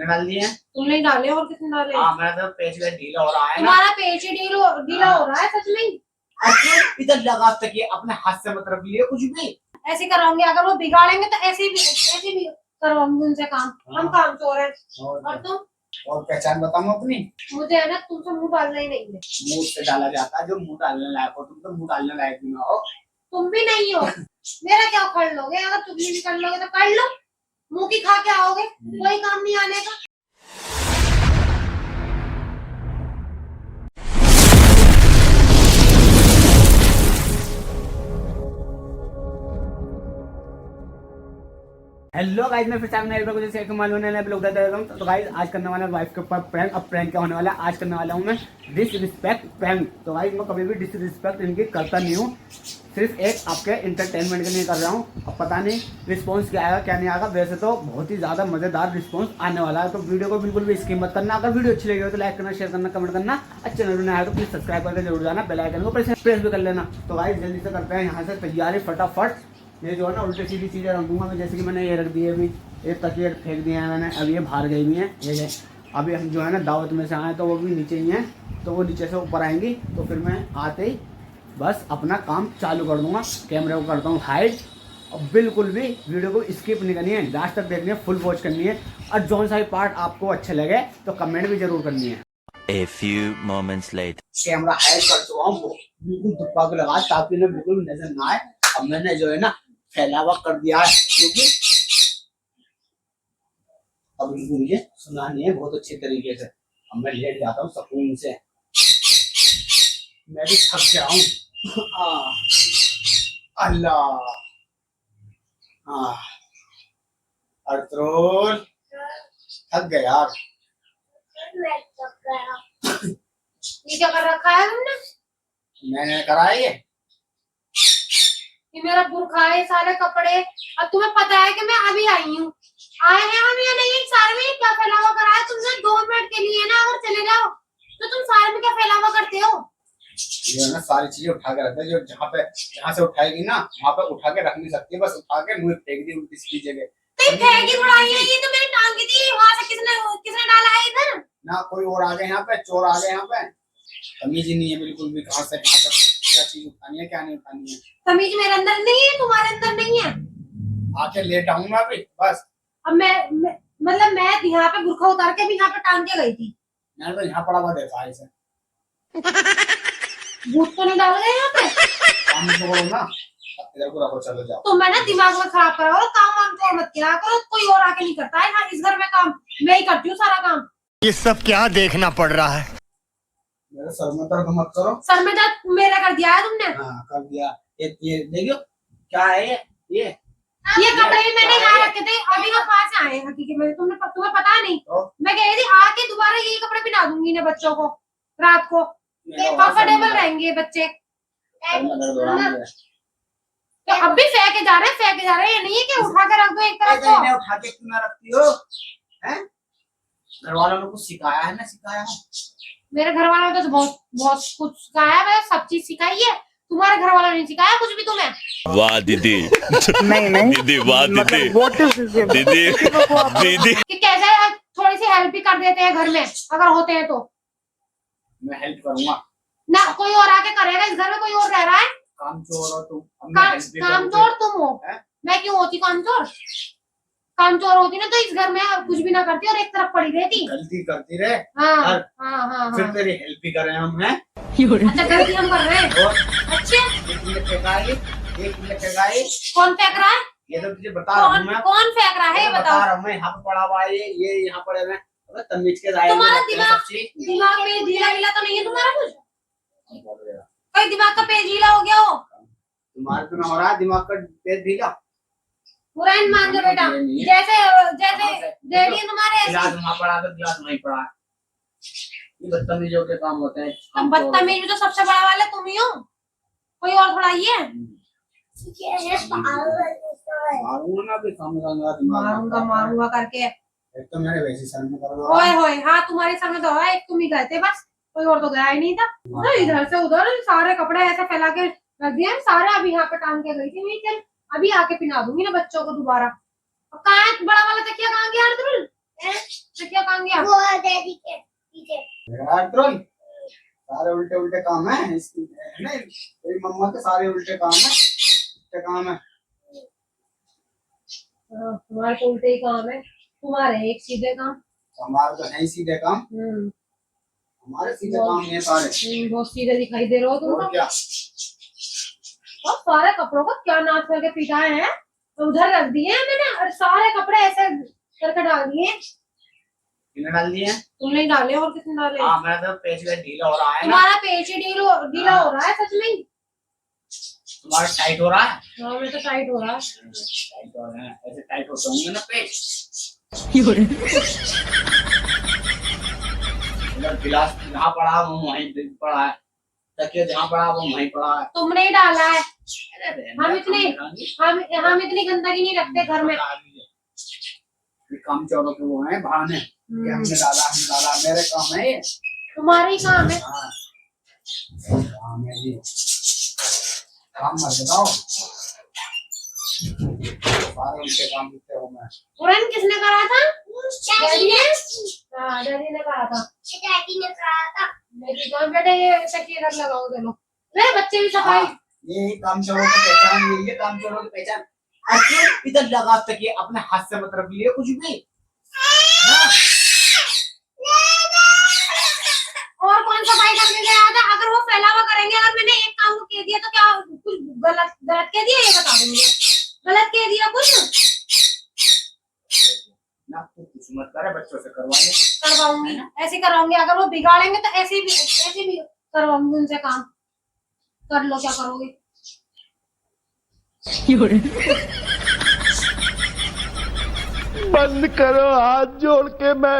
तुमने डाल दिए हैं? तुमने ही डाले और किसने डाले? हाँ मैं तो पेज में ढीला हो रहा है ना। तुम्हारा पेज ही ढीला हो रहा है सच में। इधर लगा तक ये अपने हाथ से मत रख लिए कुछ भी। ऐसे कराऊंगी, अगर वो बिगाड़ेंगे तो ऐसे भी करवाऊंगी उनसे काम। हम काम चोर हैं। और तुम? और पहचान बताऊं अपनी? मुझे है ना तुमसे मुंह डालना ही नहीं है। मुंह से डाला जाता है जो मुंह डालने लायक हो। तुम तो मुंह डालने लायक भी ना हो। तुम भी नहीं हो। मेरा क्या उखड़ लोगे? अगर चुगली भी कर लोगे तो कर लो, मुंह की खा के आओगे, कोई काम नहीं आने का। हेलो गाइस, मैं फिर से आपने एक बार जैसे मालूम है ब्लॉग देता रहता हूं। तो गाइस आज करने वाला है वाइफ के ऊपर प्रैंक। अब प्रैंक क्या होने वाला है, आज करने वाला हूं मैं डिसरिस्पेक्ट प्रैंक। तो गाइस मैं कभी भी डिसरिस्पेक्ट इनकी करता नहीं हूं, सिर्फ एक आपके इंटरटेनमेंट के लिए कर रहा हूं। अब पता नहीं रिस्पांस क्या आएगा क्या नहीं आएगा। वैसे तो बहुत ही ज्यादा मजेदार रिस्पांस आने वाला है, तो वीडियो को बिल्कुल भी स्किप मत करना। अगर वीडियो अच्छी लगी हो तो लाइक करना, शेयर करना, कमेंट करना। अच्छा चैनल में आया तो प्लीज सब्सक्राइब करके जरूर जाना, बेल आइकन को प्रेस भी कर लेना। तो गाइस जल्दी से करते हैं यहाँ से तैयारी फटाफट। ये जो है ना उल्टी सीधी चीजें रख दूंगा मैं, जैसे कि मैंने ये रख दिए अभी, ये तकिए फेंक दिए हैं मैंने, अब ये बाहर गई हुई हैं। ये अभी हम जो है ना दावत में से आए तो वो भी नीचे ही हैं, तो वो नीचे से ऊपर आएंगी। तो फिर मैं आते ही बस अपना काम चालू कर दूंगा, कैमरे को करता हूँ हाइड। और बिल्कुल भी वीडियो को स्किप नहीं करनी है, लास्ट तक देखनी है, फुल वॉच करनी है। और जौन सा भी पार्ट आपको अच्छे लगे तो कमेंट भी जरूर करनी है। A few moments later. Camera hide कर चुका हूँ, बिल्कुल दुब्बा को लगा ताकि ना बिल्कुल नजर ना आए। अब मैंने जो है ना फैलावा कर दिया है, क्योंकि अब इनको मुझे सुनानी है बहुत अच्छे तरीके से। अब मैं लेट जाता हूँ सुकून से, मैं भी थक गया हूँ। अल्लाह अर्तुल थक गया यार। ये क्या कर रखा है तुमने? मैंने करा है ये मेरा बुरखा है, सारे कपड़े। अब तुम्हें पता है कि मैं अभी आई हूँ। आए हैं हम या नहीं? सारे में क्या फैलावा करा है तुमने? 2 मिनट के लिए ना अगर चले जाओ तो तुम सारे में क्या फैलावा करते हो? ये ना सारी चीजें उठा के रखते हैं, जो जहाँ से उठाएगी ना वहाँ पे उठा के रख नहीं सकती, बस उठा के मुंह फेंक दी उल्टी सीधी जगह। तो फेंकी उड़ाई है, ये तो मेरी टांग की थी, वहां से किसने डाला है इधर? ना कोई और आ गए यहाँ पे, चोर आ गए यहाँ पे। तमीज ही नहीं है बिल्कुल भी, कहाँ से क्या चीज उठानी है क्या नहीं उठानी है। तमीज मेरे अंदर नहीं है, तुम्हारे अंदर नहीं है। आके लेट आऊंगा अभी बस। अब मतलब मैं यहाँ पे बुरखा उतार के भी यहाँ पे टांग के गई थी। मैंने तो यहाँ पड़ा हुआ देखा इसे। भूत तो नहीं डाल गए यहाँ पे? काम तो करो ना, इधर को रखो, चलो जाओ। तो मैं ना दिमाग में खराब करा और काम वाम तो मत किया करो, कोई और आके नहीं करता है। हाँ, इस घर में काम मैं ही करती हूँ सारा काम। ये सब क्या देखना पड़ रहा है? मेरे सर में दर्द मत करो। सर में दर्द मेरा कर दिया है तुमने। हाँ कर दिया। ये देखियो क्या है ये कपड़े मैंने यहाँ रखे थे, अभी वो पास आए हैं हकीकत में। तुम्हें पता नहीं तो? मैं कह रही थी आके दोबारा यही कपड़े पहना दूंगी ना बच्चों को रात को, कंफर्टेबल रहेंगे बच्चे। तो अब भी फेंके जा रहे हैं, ये नहीं है कि उठा के रख दो एक तरफ को। उठा के क्यों ना रखती हो? हैं? घर वालों ने कुछ सिखाया है ना? सिखाया है मेरे घर वालों ने तो बहुत कुछ सिखाया है, सब चीज सिखाई है। तुम्हारे घर वालों ने सिखाया कुछ भी तुम्हें? वाह दीदी। नहीं दीदी, वाह दीदी। दीदी कि कैसे थोड़ी सी हेल्प भी कर देते हैं घर में अगर होते हैं तो। मैं हेल्प करूंगा ना कोई और आके करेगा, इस घर में कोई और रह रहा है। कामचोर हो तुम। कामचोर तुम हो? मैं क्यों होती कामचोर? कामचोर होती ना तो इस घर में कुछ भी ना करती और एक तरफ पड़ी रहती। गलती करती रहे। हाँ। फिर तेरी हेल्प भी कर रहे हैं हम हैं। अच्छा गलती हम कर रहे हैं। अच्छा कौन फेंक रहा है? ये तो तुझे बता रहा हूँ मैं। कौन फेंक रहा है बताओ। बता रहा हूँ मैं, यहाँ पे पड़ा हुआ है ये यहाँ पड़े हुए। अबे तमीज के तुम्हारा दिमाग में ढीला तो नहीं है तुम्हारा कुछ? कोई दिमाग का पेज ढीला हो गया हो? तुम्हारे तो ना हो रहा है दिमाग का पेज ढीला। बुरा मान लो बेटा, जैसे डैडी तुम्हारे गिलास वहाँ पड़ा तो गिलास वहीं पड़ा। ये बदतमीजों के काम होते हैं। अब बदतमीज तो सबसे बड़ा वाला तुम ही हो, कोई और थोड़ा ही है। मारूंगा करके एक तो मेरे वैसे सर में दर्द हो रहा है। ओए हाँ तुम्हारे सामने तो है, एक तुम ही गए थे बस, कोई और तो गया ही नहीं था। तो इधर से उधर सारे कपड़े ऐसे फैला के रख दिए सारे। अभी यहाँ पे टांग के गई थी मैं, चल अभी आके पिना दूंगी ना बच्चों को दोबारा। कहाँ है बड़ा वाला तकिया? कहाँ गया अर्तुल? तकिया कहाँ गया? वो डैडी के पीछे। ट्रोल सारे उल्टे उल्टे काम है इसकी, नहीं तेरी मम्मा के सारे उल्टे काम है, उल्टे काम है। तुम्हारे तो उल्टे ही काम है, तुम्हारे एक सीधे काम। हमारे तो नहीं सीधे काम, हमारे सीधे काम ये सारे। बहुत सीधे दिखाई दे रहे हो तुम और तो। क्या, और सारे कपड़ों का क्या नाच करके पिटाए हैं, उधर रख दिए हैं मैंने, और सारे कपड़े ऐसे करके डाल दिए। कितने डाल दिए? तुमने डाले और कितने डाले? हाँ मैं तो पेज में ढीला हो रहा है ना। तुम्हारा पेच ही ढीला हो रहा है सच में ही। तुम्हारा टाइट हो रहा है? हाँ मैं तो टाइट हो रहा है। टाइट हो रहा है, ऐसे टाइट होते होंगे ना पेज। गिलास जहाँ पड़ा वो वहीं पड़ा है, तकिया जहाँ पड़ा वो वहीं पड़ा है। तुमने ही डाला है। हम हम इतनी गंदगी नहीं रखते घर में। काम चोरों के वो है बहाने कि हमने डाला मेरे काम है ये। तुम्हारा ही काम है। हाँ काम है ये, काम मत बताओ, सारे उनके काम करते हो। मैं उड़न किसने करा था? डैडी ने। हाँ डैडी ने करा था। डैडी ने कहा था। मेरी तो बेटे ये तकिए रख लगाओ दोनों। मेरे बच्चे भी सफाई। ये काम चोरों की पहचान, ये काम चोरों की पहचान। इधर लगा तकिए, अपने हाथ से मतलब लिए कुछ भी। और कौन सफाई करने गया था? अगर वो फैलावा करेंगे, अगर मैंने एक काम को कह दिया तो क्या कुछ गलत कह दिया, ये बता दूंगी। गलत कह दिया कुछ ना तू कुछ मत करे, बच्चों से करवाएंगे, करवाऊंगी, ऐसे करवाऊंगी। अगर वो बिगाड़ेंगे तो ऐसे भी करवाऊंगी उनसे काम। कर लो क्या करोगे। बंद करो हाथ जोड़ के। मैं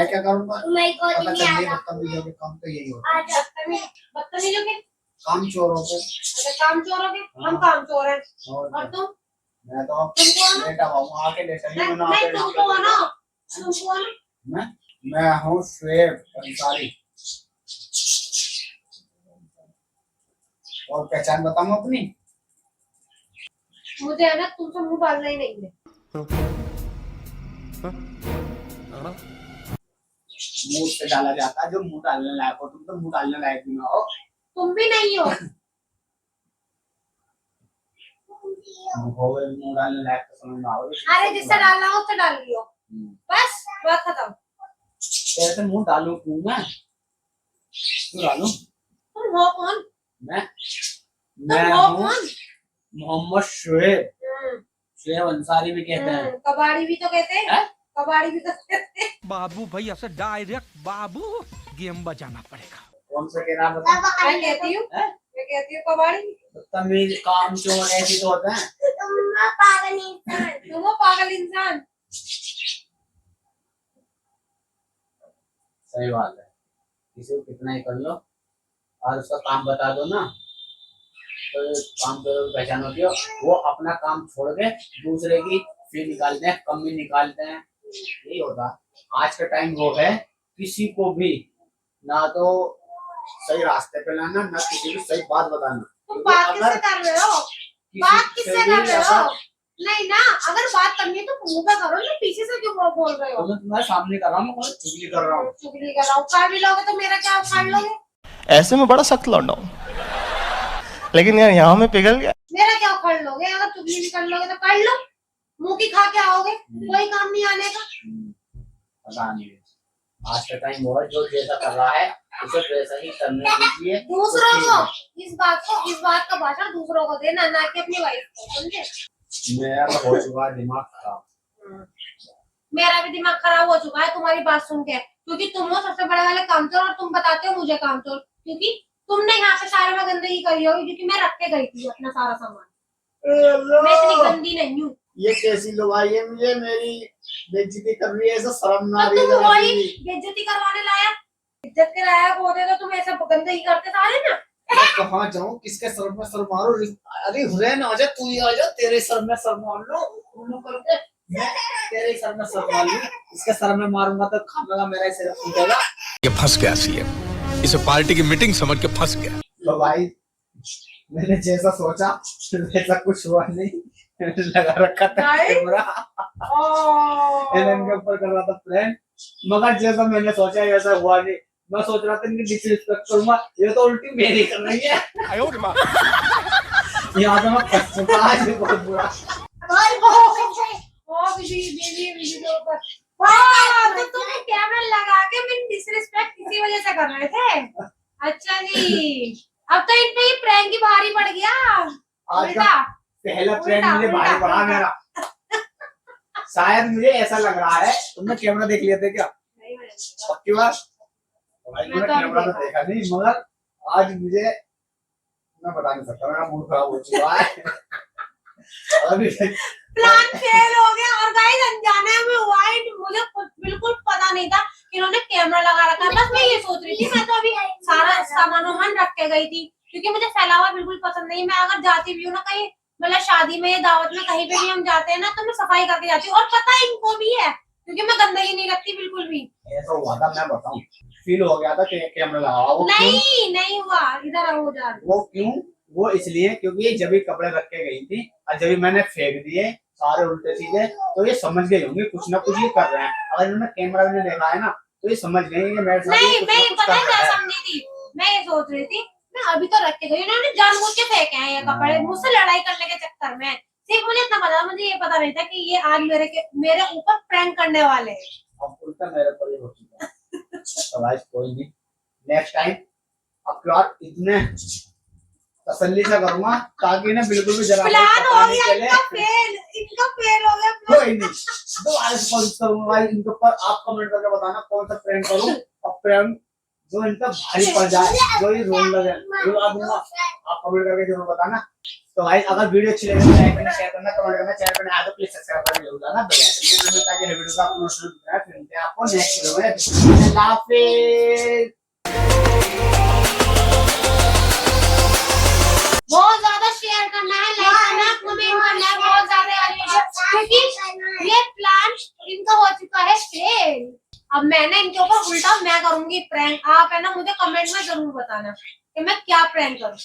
क्या करूंगा? मैं को पता नहीं चलिए आता। बदतमीजों के काम तो यही होता है, आज बदतमीजों के काम चोरों के। अच्छा काम चोरों के। हम काम चोर हैं। और तुम? मैं तो तुमको आना? लेटा हुआ आके लेटा ही बना नहीं के तुमको आना, तुमको आना। मैं हूँ शुएब अंसारी। और पहचान बताऊं अपनी? मुझे है ना तुमसे मुंह डालना ही नहीं है। मुंह से डाला जाता है जो मुंह डालने लायक हो, तुम तो मुंह डालने लायक भी ना हो। तुम भी नहीं हो। मुंह डालने लायक तो समझ में आओगे। अरे जिससे डालना हो उससे डाल लियो, बस बात खत्म। कैसे मुंह डालूं क्यों मैं? क्यों डालूं? तुम हो कौन? मैं हो हूँ कौन? मोहम्मद शुएब। शुएब अंसारी भी कहते हैं। कबाड़ी भी तो कहते हैं। कबाड़ी भी तो कहते हैं। बाबू भैया से डायरेक्ट बाबू गेम बजाना पड़ेगा। कौन सा कह रहा बता? मैं कहती हूँ कबाड़ी। बदतमीज काम चोर ऐसे तो होते हैं। तुम पागल इंसान। तुम हो पागल इंसान। सही बात है, किसी को कितना ही कर लो और उसका काम बता दो ना तो काम चोरों की पहचान होती है। वो अपना काम छोड़ के दूसरे की फी निकालते हैं, कमी निकालते हैं, यही होता। आज का टाइम वो है किसी को भी ना तो सही रास्ते पे लाना, ना किसी को सही बात बताना। तुम बात किससे कर रहे हो? बात किससे कर रहे हो? नहीं ना, अगर बात करनी है तो मुंह पे करो ना, पीछे से क्यों बोल रहे हो? मैं तुम्हारे सामने कर रहा हूँ, मैं चुगली कर रहा हूँ। चुगली कर रहा हूँ। उखाड़ भी लोगे तो मेरा क्या उखाड़ लोगे? ऐसे में बड़ा सख्त लौंडा हूं, लेकिन यार यहाँ में पिघल गया। मेरा क्या उखाड़ लोगे? अगर चुगली भी कर लोगे तो कर लो, मुंह की खा के आओगे, कोई काम नहीं आने का। पता नहीं, आज का टाइम वो है जो जैसा कर रहा है उसे वैसा ही करने दीजिए। दूसरों को इस बात का भाषण दूसरों को देना, ना कि अपनी वाइफ को, समझे? मेरा हो चुका दिमाग खराब। मेरा भी दिमाग खराब हो चुका है तुम्हारी बात सुन के, क्योंकि तुम हो सबसे बड़े वाले कामचोर और तुम बताते हो मुझे कामचोर, क्योंकि तुमने यहाँ पे सारे में गंदगी करी होगी, क्योंकि मैं रख के गई थी अपना सारा सामान। मैं इतनी गंदी नहीं हूँ। ये कैसी लोग आई है, मुझे मेरी बेइज्जती कर रही है, ऐसा शर्म ना आ रही तुम वही है। बेइज्जती करवाने लायक, इज्जत के लायक होते तो तुम ऐसा गंदगी करते सारे ना। मैं कहाँ जाऊँ, किसके सर में सर मारो? अरे हुसैन आजा, तू ही आजा, तेरे सर में सर मार लो दोनों करके। मैं तेरे सर में सर मार लूं, इसके सर में मारूंगा तो खामेगा मेरा सिर फूटेगा। ये फंस गया सीएम, इसे पार्टी की मीटिंग समझ के फंस गया। तो भाई मैंने जैसा सोचा वैसा कुछ हुआ नहीं, लगा रखा था Guys? कैमरा, ओह एलन के ऊपर कर रहा था प्रैंक, मगर जैसा मैंने सोचा वैसा हुआ नहीं। मैं सोच रहा था इनकी डिसरिस्पेक्ट करूंगा, ये तो उल्टी मेरी कर रही है। यहाँ तो मैं फंस चुका आज, बहुत बुरा। ओ विजी के ऊपर वाह, तो तुम कैमरा लगा के मेरी डिसरिस्पेक्ट इसी वजह से कर रहे थे। अच्छा जी, अब तो इन पे ही प्रैंक ही भारी पड़ गया। आज का उल्टा पहला प्रैंक उल्टा, मुझे भारी उल्टा, पड़ा मेरा। शायद मुझे ऐसा लग रहा है, तुमने कैमरा देख लिया था क्या? नहीं, मैंने पक्की बात? भाई मैंने मैं तो अभी कैमरा तो देखा नहीं, मगर आज मुझे मैं बता नहीं सकता, मेरा मूड खराब हो चुका है। अभी प्लान फेल हो गया। और गाइस अनजाने में हुआ है, मुझे बिल्कुल पता नहीं था कि इन्होंने कैमरा लगा रखा है। बस मैं ये सोच रही थी, मैं तो अभी सारा सामान वामान रख के गई थी, क्योंकि मुझे फैला हुआ बिल्कुल पसंद नहीं। मैं अगर जाती भी हूँ ना कहीं, मतलब शादी में या दावत में कहीं पे भी हम जाते हैं ना, तो मैं सफाई करके जाती हूँ। और पता है इनको भी है, क्योंकि मैं गंदगी नहीं रखती बिल्कुल भी। ऐसा हुआ था, मैं बताऊं, फील हो गया था कि कैमरा लगा हुआ। वो क्यों? नहीं हुआ, इधर आओ जा। वो क्यों? वो इसलिए क्योंकि जब भी कपड़े रख के गई थी और जब भी मैंने फेंक दिए सारे उल्टे सीधे, तो ये समझ गए होंगे कुछ ना कुछ ये कर रहे हैं। अगर इन्होंने कैमरा में देखा है ना, तो ये समझ गए कि मेरे साथ ये नहीं, कुछ ना मैं कुछ पता कर है रहा क्या है। समझी थी, मैं ये सोच रही थी मैं अभी तो रख के गई, इन्होंने जानबूझ के फेंके हैं ये कपड़े मुझसे लड़ाई करने के चक्कर में। सिर्फ मुझे इतना पता, मुझे ये पता नहीं था कि ये आज मेरे ऊपर प्रैंक करने वाले हैं। अब उल्टा मेरे पर ही हो चुका है। तो गाइस कोई नहीं, नेक्स्ट टाइम अब की बार इतने तसल्ली से करूंगा ताकि ना बिल्कुल भी जरा भी प्लान पता हो नहीं गया चले। इनका फेल हो गया plan। कोई नहीं, दोबारा से कोशिश करूंगा भाई, इनके ऊपर आप कमेंट करके बताना कौन सा प्रैंक करूं, और प्रैंक जो इनका भारी पड़ जाए, जो ये रोन लगे, रुला दूंगा। आप कमेंट करके जरूर बताना। तो भाई अगर वीडियो अच्छी लगे तो लाइक करना, शेयर करना, कमेंट करना, चैनल पे नया तो प्लीज सब्सक्राइब करके जरूर जाना, बेल आइकन पे ताकि वीडियो का अपलोड मिलते हैं आपको नेक्स्ट वीडियो में। अल्लाह हाफिज़। बहुत ज्यादा शेयर करना है, लाइक करना है, कमेंट करना है बहुत ज्यादा, क्योंकि ये प्लान इनका हो चुका है फेल। अब मैंने इनके ऊपर उल्टा मैं करूंगी प्रैंक। आप है ना मुझे कमेंट में जरूर बताना कि मैं क्या प्रैंक करूं।